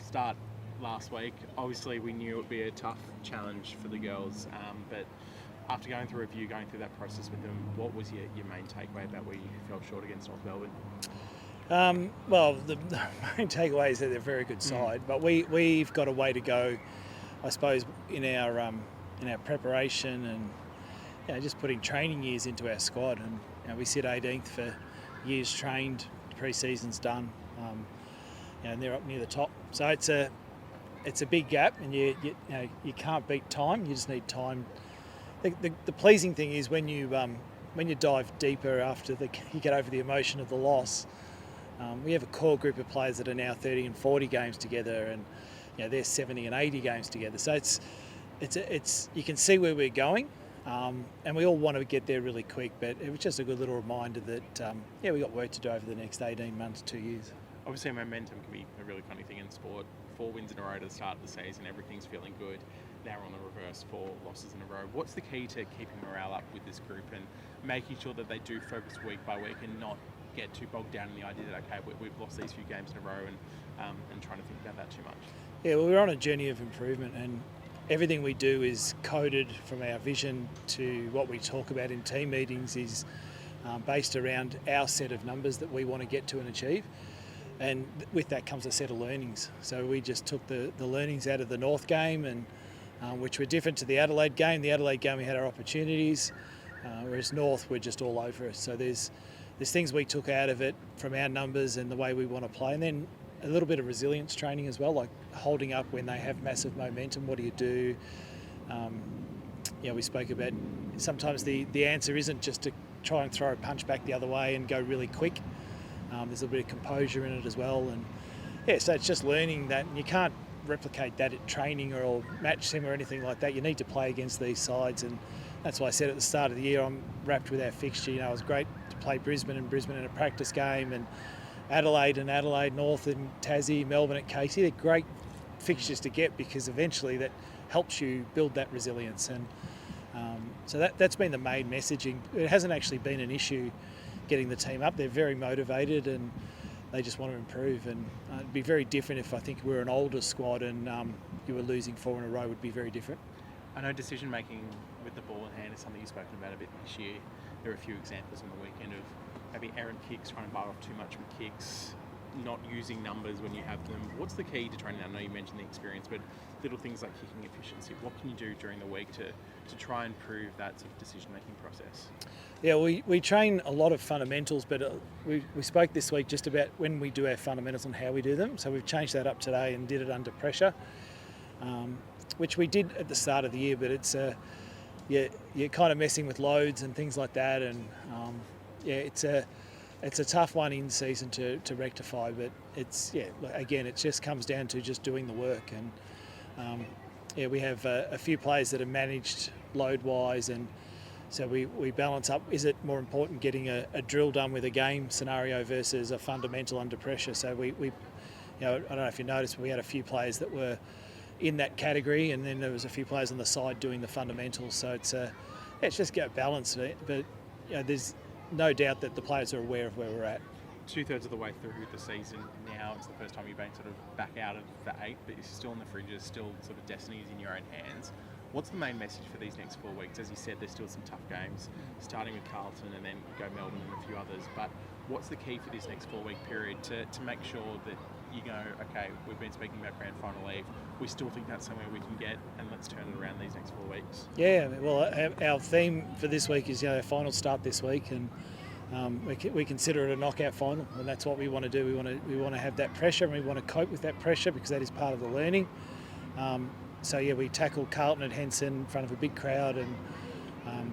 start last week. Obviously, we knew it would be a tough challenge for the girls, but after going through review, going through that process with them, what was your main takeaway about where you fell short against North Melbourne? Well, the main takeaway is that they're a very good side, but we've got a way to go, I suppose, in our preparation and just putting training years into our squad. And we sit 18th for years trained, pre-season's done, and they're up near the top. So it's a big gap, and you can't beat time. You just need time. The pleasing thing is when you dive deeper after you get over the emotion of the loss. We have a core group of players that are now 30 and 40 games together, and they're 70 and 80 games together. So it's you can see where we're going, and we all want to get there really quick. But it was just a good little reminder that we got work to do over the next 18 months, 2 years. Obviously, momentum can be a really funny thing in sport. 4 wins in a row at the start of the season, everything's feeling good. Now we're on the reverse, 4 losses in a row. What's the key to keeping morale up with this group and making sure that they do focus week by week and not get too bogged down in the idea that, okay, we've lost these few games in a row and trying to think about that too much? Yeah, well, we're on a journey of improvement, and everything we do is coded from our vision to what we talk about in team meetings is based around our set of numbers that we want to get to and achieve. And with that comes a set of learnings. So we just took the learnings out of the North game, and which were different to the Adelaide game. The Adelaide game we had our opportunities, whereas North were just all over us. So there's things we took out of it from our numbers and the way we want to play. And then a little bit of resilience training as well, like holding up when they have massive momentum. What do you do? We spoke about sometimes the answer isn't just to try and throw a punch back the other way and go really quick. There's a bit of composure in it as well. And so it's just learning that. And you can't replicate that at training or match sim or anything like that. You need to play against these sides, and that's why I said at the start of the year I'm wrapped with our fixture. It was great to play Brisbane in a practice game, and Adelaide, North and Tassie, Melbourne at Casey. They're great fixtures to get because eventually that helps you build that resilience. And so that's been the main messaging. It hasn't actually been an issue getting the team up. They're very motivated and they just want to improve. And it'd be very different if I think we were an older squad and you were losing 4 in a row would be very different. I know decision making with the ball in hand is something you've spoken about a bit this year. There are a few examples on the weekend of maybe errant kicks, trying to bite off too much with kicks, not using numbers when you have them. What's the key to training? I know you mentioned the experience, but little things like kicking efficiency. What can you do during the week to try and improve that sort of decision-making process? Yeah, we train a lot of fundamentals, but we spoke this week just about when we do our fundamentals and how we do them. So we've changed that up today and did it under pressure, which we did at the start of the year, but it's you're kind of messing with loads and things like that, and it's a tough one in season to rectify, but again, it just comes down to just doing the work. And we have a few players that are managed load wise, and so we balance up. Is it more important getting a drill done with a game scenario versus a fundamental under pressure? So we I don't know if you noticed, but we had a few players that were in that category, and then there was a few players on the side doing the fundamentals. So it's just get balanced, but there's no doubt that the players are aware of where we're at. 2/3 of the way through the season now, it's the first time you've been sort of back out of the 8, but you're still in the fringes, still sort of destiny is in your own hands. What's the main message for these next 4 weeks? As you said, there's still some tough games, starting with Carlton and then go Melbourne and a few others, but what's the key for this next 4-week period to make sure that you go, okay, we've been speaking about grand final leave, we still think that's somewhere we can get, and let's turn it around these next 4 weeks? Yeah, well, our theme for this week is our final start this week, and we consider it a knockout final, and that's what we want to do. We want to have that pressure, and we want to cope with that pressure because that is part of the learning. We tackle Carlton at Henson in front of a big crowd and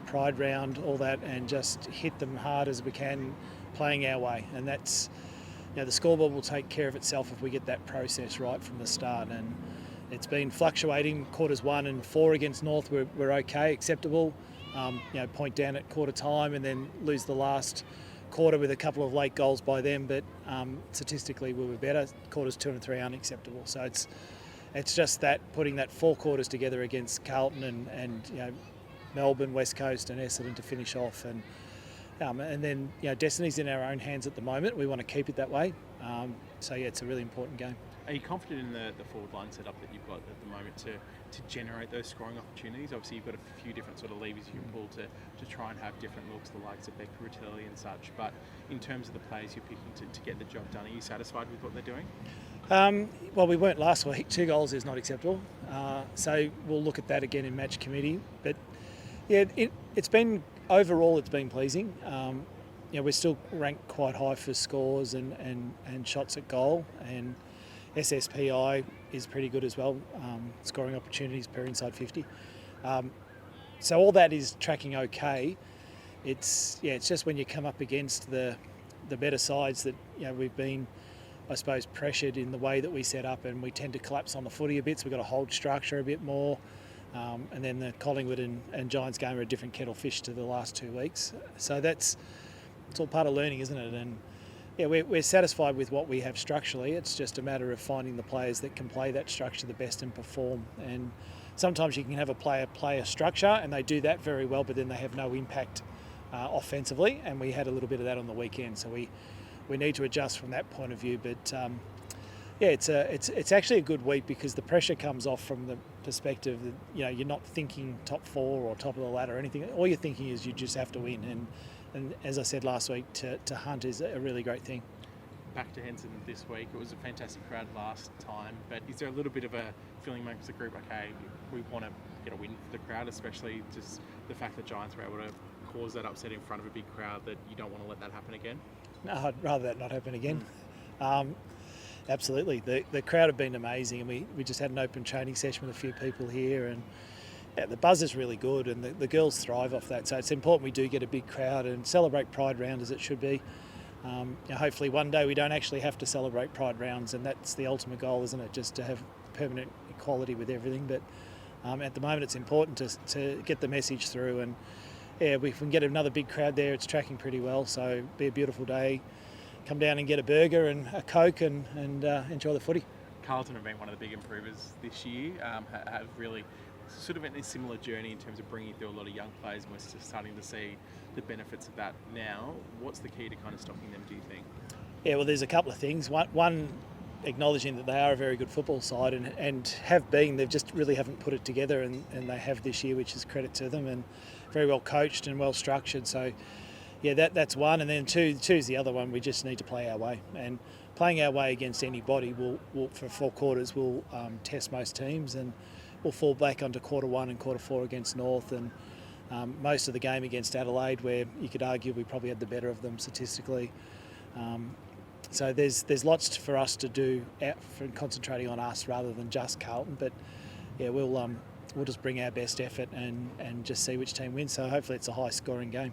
Pride round, all that, and just hit them hard as we can, playing our way. And that's, the scoreboard will take care of itself if we get that process right from the start. And it's been fluctuating. Quarters 1 and 4 against North were okay, acceptable. Point down at quarter time and then lose the last quarter with a couple of late goals by them. But statistically, we were better. Quarters 2 and 3 unacceptable. So it's just that putting that 4 quarters together against Carlton and Melbourne, West Coast, and Essendon to finish off. And then destiny's in our own hands at the moment. We want to keep it that way. It's a really important game. Are you confident in the forward line setup that you've got at the moment to generate those scoring opportunities? Obviously, you've got a few different sort of levers you can pull to try and have different looks, the likes of Becker, Ratelli and such. But in terms of the players you're picking to get the job done, are you satisfied with what they're doing? Well, we weren't last week. 2 goals is not acceptable. So we'll look at that again in match committee. But yeah, it's been pleasing. We're still ranked quite high for scores and shots at goal, and SSPI is pretty good as well, scoring opportunities per inside 50. So all that is tracking okay. It's just when you come up against the better sides that we've been, I suppose, pressured in the way that we set up, and we tend to collapse on the footy a bit, so we've got to hold structure a bit more. And then the Collingwood and Giants game are a different kettle fish to the last 2 weeks. So it's all part of learning, isn't it? And yeah, we're satisfied with what we have structurally. It's just a matter of finding the players that can play that structure the best and perform. And sometimes you can have a player play a structure and they do that very well, but then they have no impact offensively. And we had a little bit of that on the weekend. So we need to adjust from that point of view. But it's actually a good week because the pressure comes off from the perspective that you're not thinking top 4 or top of the ladder or anything. All you're thinking is you just have to win. And as I said last week, to hunt is a really great thing. Back to Henson this week. It was a fantastic crowd last time, but is there a little bit of a feeling amongst the group, okay, we want to get a win for the crowd, especially just the fact that Giants were able to cause that upset in front of a big crowd, that you don't want to let that happen again? No, I'd rather that not happen again. Absolutely. The crowd have been amazing, and we just had an open training session with a few people here, and yeah, the buzz is really good, and the girls thrive off that. So it's important we do get a big crowd and celebrate Pride round as it should be. Hopefully one day we don't actually have to celebrate Pride rounds, and that's the ultimate goal, isn't it? Just to have permanent equality with everything. But at the moment it's important to get the message through, and yeah, if we can get another big crowd there, it's tracking pretty well. So it'll be a beautiful day. Come down and get a burger and a Coke and enjoy the footy. Carlton have been one of the big improvers this year, have really sort of in a similar journey in terms of bringing through a lot of young players, and we're just starting to see the benefits of that now. What's the key to kind of stopping them, do you think? Yeah, well, there's a couple of things. One acknowledging that they are a very good football side and have been. They just really haven't put it together, and they have this year, which is credit to them, and very well coached and well structured. So yeah, that's one. And then two's the other one. We just need to play our way, and playing our way against anybody will for 4 quarters will test most teams, and we'll fall back onto quarter 1 and quarter 4 against North, and most of the game against Adelaide, where you could argue we probably had the better of them statistically. So there's lots for us to do for concentrating on us rather than just Carlton. But yeah, we'll just bring our best effort and just see which team wins. So hopefully it's a high scoring game.